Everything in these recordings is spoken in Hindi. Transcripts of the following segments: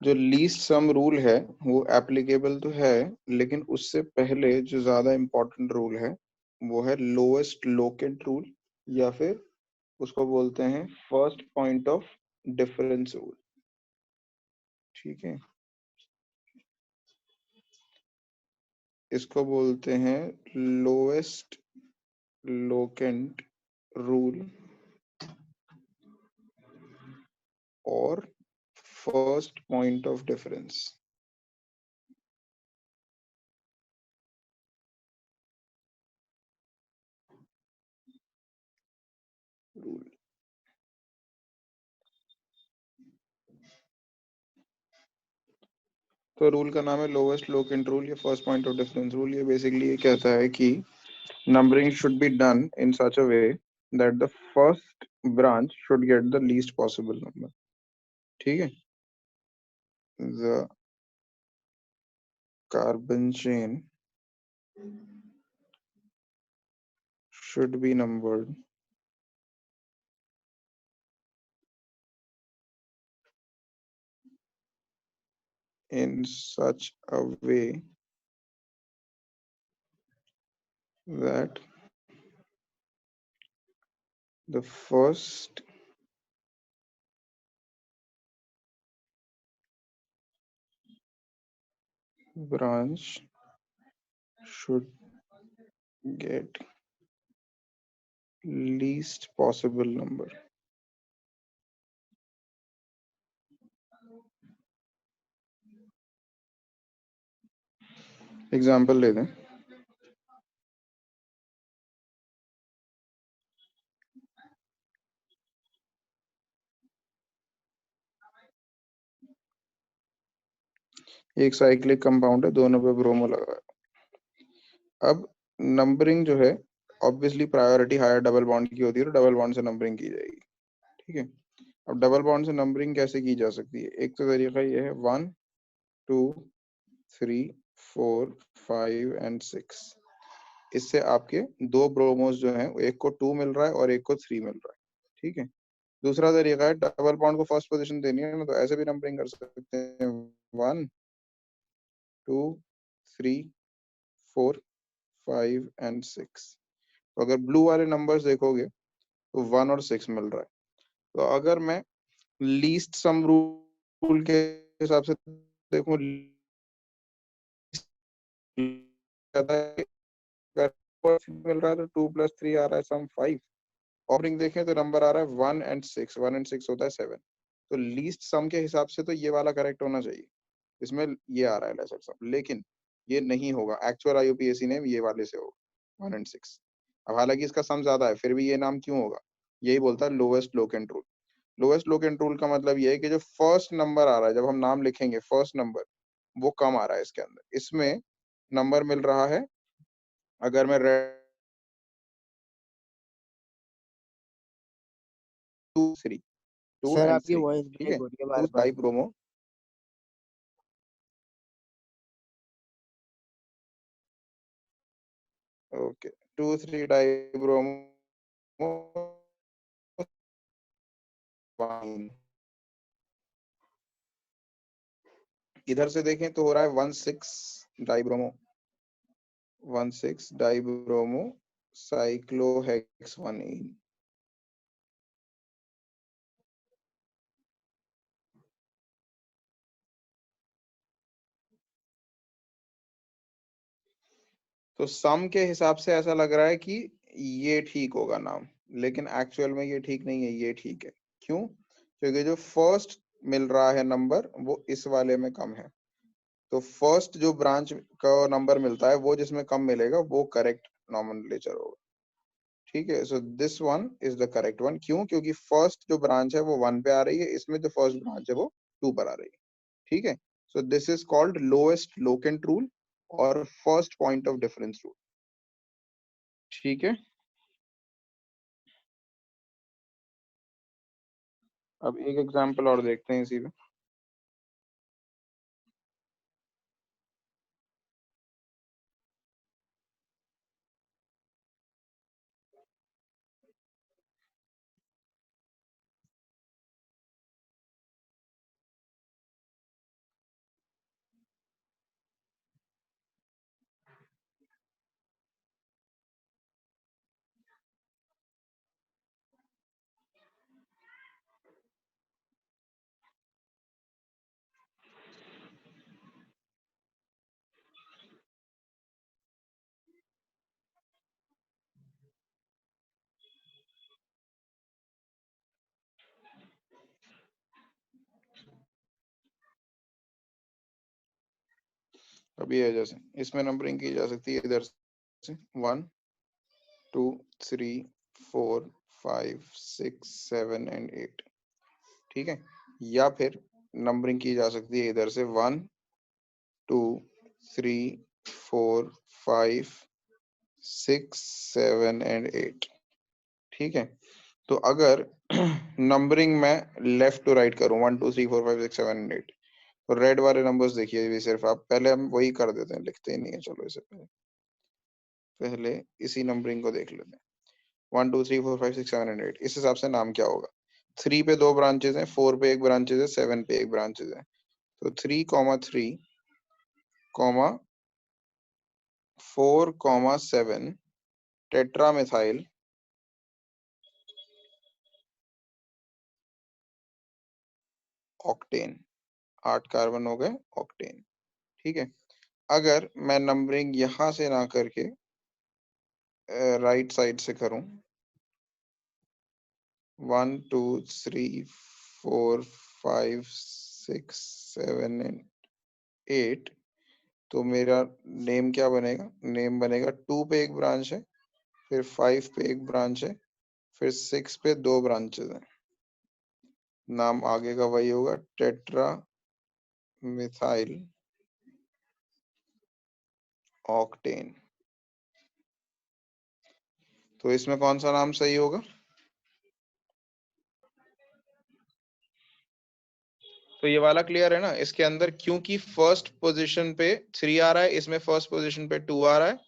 जो लीस्ट सम रूल है वो एप्लीकेबल तो है, लेकिन उससे पहले जो ज्यादा इम्पोर्टेंट रूल है वो है लोएस्ट लोकेंट रूल, या फिर उसको बोलते हैं first point of difference rule. ठीक है, इसको बोलते हैं लोएस्ट लोकेंट रूल और first point of difference rule. तो रूल का नाम है लोएस्ट लोकेंट रूल या first point of difference rule. ये बेसिकली ये कहता है कि numbering should be done in such a way that the first branch should get the least possible number. ठीक है, the carbon chain should be numbered in such a way that the first branch should get least possible number. Example ले दें, एक साइक्लिक कंपाउंड है, दोनों पे ब्रोमो लगा है। अब नंबरिंग जो है obviously priority higher double bond की होती है, तो डबल बॉन्ड से नंबरिंग की जाएगी। ठीक है, अब डबल बॉन्ड से नंबरिंग कैसे की जा सकती है? एक तो तरीका ये है 1 2 3 4 5 एंड 6। इससे आपके दो ब्रोमोस जो हैं, एक को 2 मिल रहा है और एक को 3 मिल रहा है। ठीक है, दूसरा तरीका है डबल बॉन्ड को फर्स्ट पोजीशन देनी है ना, तो ऐसे भी नंबरिंग कर सकते हैं 1 2 3 4 5 एंड 6। तो अगर ब्लू वाले नंबर्स देखोगे तो 1 और 6 मिल रहा है। तो अगर मैं लीस्ट सम रूल के हिसाब से देखूं, मिल रहा है तो 2 + 3 आ रहा है सम 5। ऑपरिंग देखें तो नंबर आ रहा है 1 एंड 6, 1 एंड 6 होता है 7। तो लीस्ट सम के हिसाब से तो ये वाला करेक्ट होना चाहिए, इसमें ये आ रहा है लेसर सम, लेकिन ये नहीं होगा। एक्चुअल आईयूपीएसी नेम ये वाले से होगा 1 एंड 6। अब हालांकि इसका सम ज्यादा है, फिर भी ये नाम क्यों होगा? यही बोलता है lowest locant rule. Lowest locant rule का मतलब ये है कि जो फर्स्ट नंबर आ रहा है, जब हम नाम लिखेंगे फर्स्ट नंबर, वो कम आ रहा है इसके अंदर। इसमें नंबर मिल रहा है, अगर मैं 2 3 2 सर एंड आपकी 3। वॉइस ठीक ब्रेक है, हो रही है 2 बार बार। Di bromo. Okay, 2 3 di bromo. इधर से देखें तो हो रहा है 1 6 di bromo, 1 6 di bromo cyclohex 1। तो सम के हिसाब से ऐसा लग रहा है कि ये ठीक होगा नाम, लेकिन एक्चुअल में ये ठीक नहीं है, ये ठीक है। क्यों? क्योंकि जो फर्स्ट मिल रहा है नंबर वो इस वाले में कम है। तो फर्स्ट जो ब्रांच का नंबर मिलता है वो जिसमें कम मिलेगा वो करेक्ट नॉमेनक्लेचर होगा। ठीक है, so this one is the correct one. क्यों? क्योंकि फर्स्ट जो ब्रांच है वो 1 पे आ रही है, इसमें जो फर्स्ट ब्रांच है वो 2 पर आ रही है। ठीक है, so this is called lowest locant rule और first point of difference rule. ठीक है, अब एक एग्जांपल और देखते हैं इसी में। अभी है जैसे इसमें नंबरिंग की जा सकती है इधर से 1 2 3 4 5 6 7 एंड 8, ठीक है। या फिर नंबरिंग की जा सकती है इधर से 1 2 3 4 5 6 7 एंड 8, ठीक है। तो अगर नंबरिंग में लेफ्ट टू राइट करूं 1 2 3 4 5 6 7 एंड 8, तो रेड वाले नंबर्स देखिए भी सिर्फ आप पहले हम वही कर देते हैं, लिखते ही नहीं है। चलो इसे पहले इसी नंबरिंग को देख लेते हैं 1 2 3 4 5 6 7 एंड 8। इस हिसाब से नाम क्या होगा? 3 पे 2 ब्रांचेस हैं, 4 पे 1 ब्रांचेस है, 7 पे 1 ब्रांचेस है। तो 3 3 4 7 टेट्रामेथाइल ऑक्टेन, 8 कार्बन हो गए ऑक्टेन, ठीक है। अगर मैं नंबरिंग यहां से ना करके राइट साइड से करूं 1 2 3 4 5 6 7 एंड 8, तो मेरा नेम क्या बनेगा? नेम बनेगा 2 पे 1 ब्रांच है, फिर 5 पे 1 ब्रांच है, फिर 6 पे 2 ब्रांचेस हैं। नाम आगे का वही होगा, टेट्रा मिथाइल ऑक्टेन। तो इसमें कौन सा नाम सही होगा? तो ये वाला क्लियर है ना? इसके अंदर क्योंकि फर्स्ट पोजीशन पे 3 आ रहा है, इसमें फर्स्ट पोजीशन पे 2 आ रहा है,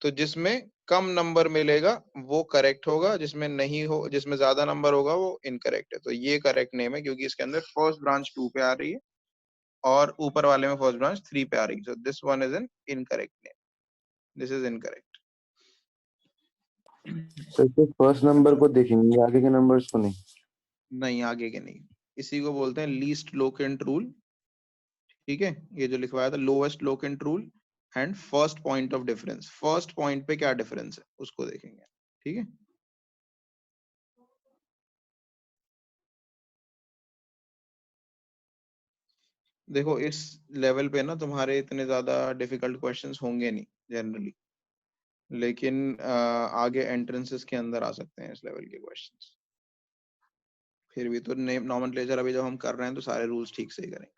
तो जिसमें कम नंबर मिलेगा वो करेक्ट होगा, जिसमें नहीं हो, जिसमें ज्यादा नंबर होगा वो इनकरेक्ट है। तो ये करेक्ट नेम है क्योंकि इसके अंदर फर्स्ट ब्रांच 2 पे आ रही है और ऊपर वाले में फर्स्ट ब्रांच 3 पे आ रही है। So this one is an incorrect name, this is incorrect. तो इसके फर्स्ट नंबर को देखेंगे, आगे के नंबर्स को नहीं? नहीं, आगे के नहीं। इसी को बोलते हैं लीस्ट लोकेंट रूल, ठीक है। ये जो लिखवाया था lowest locant rule and first point of difference, first point पे क्या डिफरेंस है उसको देखेंगे, ठीक है। देखो इस लेवल पे ना तुम्हारे इतने ज्यादा डिफिकल्ट क्वेश्चंस होंगे नहीं जनरली, लेकिन आगे एंट्रेंसेस के अंदर आ सकते हैं इस लेवल के क्वेश्चंस। फिर भी तो नेम नॉमेनक्लेचर अभी जब हम कर रहे हैं तो सारे रूल्स ठीक से ही करेंगे।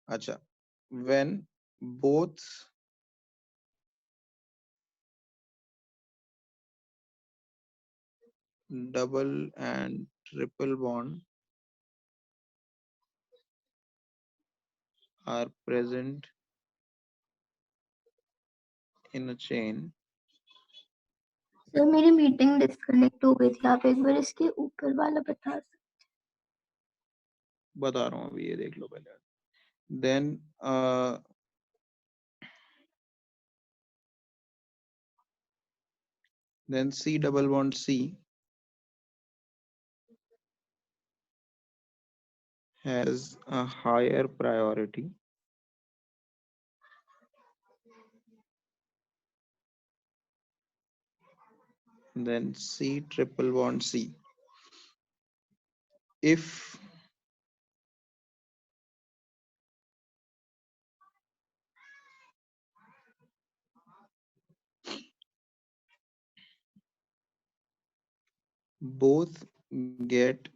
अच्छा, when both double and triple bond are present in a chain। Sir मेरी मीटिंग डिस्कनेक्ट हो गई थी, आप एक बार इसके ऊपर वाला बता सकते? बता रहा हूँ अभी, ये देख लो पहले। Then C double bond C has a higher priority than C triple bond C if both get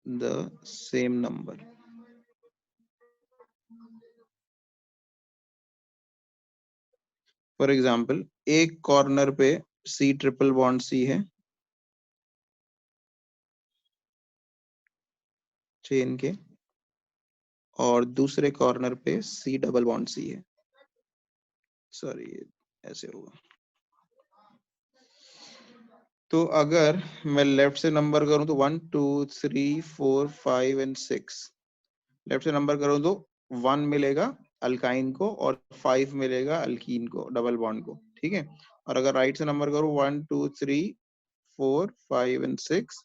the same number। For example एक कॉर्नर पे C ट्रिपल बॉन्ड C है चेन के, और दूसरे कॉर्नर पे C डबल बॉन्ड C है। सॉरी, ऐसे होगा। तो अगर मैं लेफ्ट से नंबर करूं तो 1 2 3 4 5 एंड 6, लेफ्ट से नंबर करूं तो 1 मिलेगा अल्काइन को और 5 मिलेगा अल्कीन को, डबल बॉन्ड को, ठीक है। और अगर राइट से नंबर करूं 1 2 3 4 5 एंड 6,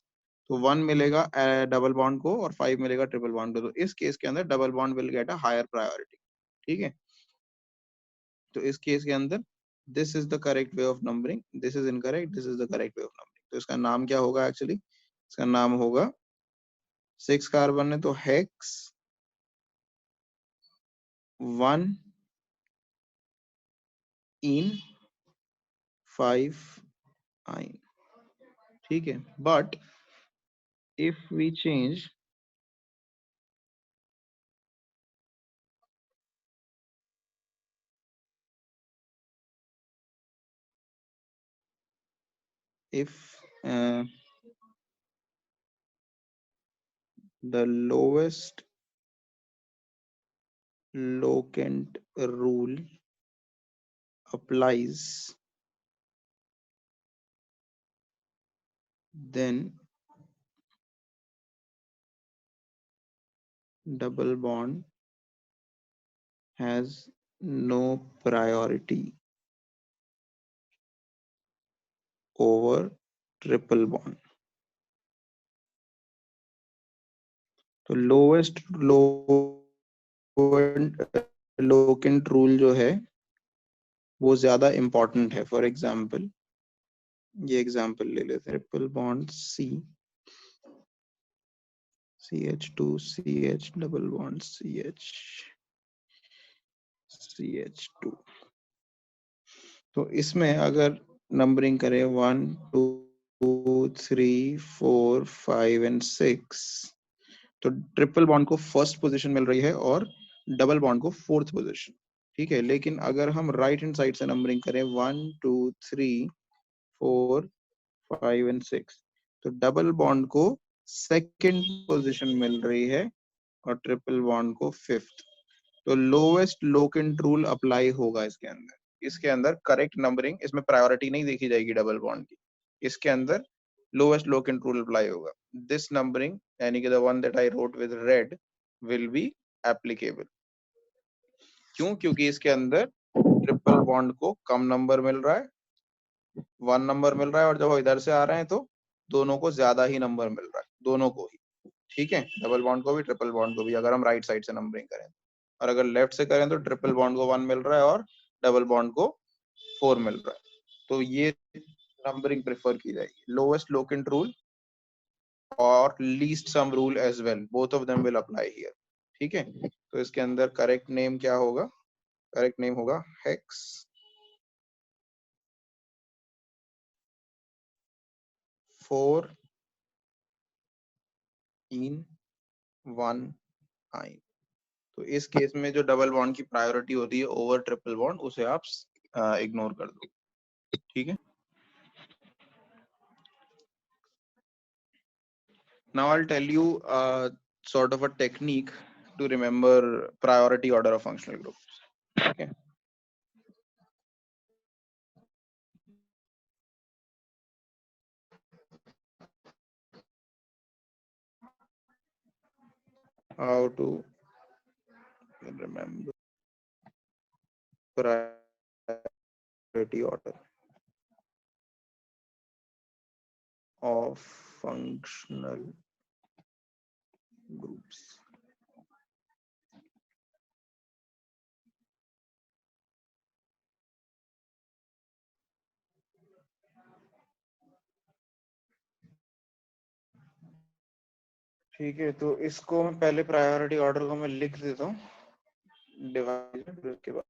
तो 1 मिलेगा डबल बॉन्ड को और 5 मिलेगा ट्रिपल बॉन्ड को। तो इस केस के अंदर double bond will get a higher priority, ठीक है। तो इस केस के अंदर this is the correct way of numbering, this is incorrect, this is the correct way of numbering. तो इसका नाम क्या होगा? एक्चुअली इसका नाम होगा 6 कार्बन है तो हेक्स 1 in 5 in, ठीक है. But if we change if the lowest locant rule applies, then double bond has no priority over triple bond. तो लोवेस्ट लोकेंट रूल जो है वो ज्यादा इंपॉर्टेंट है. फॉर एग्जांपल ये एग्जांपल ले लेते हैं. Triple bond CH2 CH double bond CH2. तो इसमें अगर नंबरिंग करें 1 2 3 4 5 एंड 6, तो ट्रिपल बॉन्ड को फर्स्ट पोजीशन मिल रही है और डबल बॉन्ड को फोर्थ पोजीशन. ठीक है. लेकिन अगर हम राइट हैंड साइड से नंबरिंग करें 1 2 3 4 5 एंड 6, तो डबल बॉन्ड को सेकंड पोजीशन मिल रही है और ट्रिपल बॉन्ड को फिफ्थ. तो लोवेस्ट लोकेंट रूल अप्लाई होगा इसके अंदर. इसके अंदर करेक्ट नंबरिंग, इसमें प्रायोरिटी नहीं देखी जाएगी डबल बॉन्ड की. इसके अंदर लोवेस्ट लोकेंट रूल अप्लाई होगा. दिस नंबरिंग यानी कि the one that I wrote with red will be applicable. क्यों? क्योंकि इसके अंदर ट्रिपल बॉन्ड को कम नंबर मिल रहा है, 1 नंबर मिल रहा है, और जब वो इधर से आ रहे हैं तो दोनों को ज्यादा ही नंबर मिल रहा है, दोनों को ही. ठीक है. डबल बॉन्ड को भी ट्रिपल बॉन्ड को भी, अगर हम राइट साइड से नंबरिंग करें. और अगर लेफ्ट से करें तो ट्रिपल बॉन्ड को 1 मिल रहा है और डबल बॉन्ड को 4 मिल रहा है. तो ये नंबरिंग प्रेफर की जाएगी. लोवेस्ट लोकेंट रूल और least sum rule as well, both of them will apply here. ठीक है. तो इसके अंदर करेक्ट नेम क्या होगा? करेक्ट नेम होगा हेक्स 4 in 1 in. तो इस केस में जो डबल बॉन्ड की प्रायोरिटी होती है ओवर ट्रिपल बॉन्ड, उसे आप इग्नोर कर दो. ठीक है. Now I'll tell you sort of a technique to remember priority order of functional groups. Okay. How to remember priority order of functional groups. ठीक है. तो इसको मैं पहले प्रायोरिटी ऑर्डर को मैं लिख देता हूँ डिवाइड, फिर उसके बाद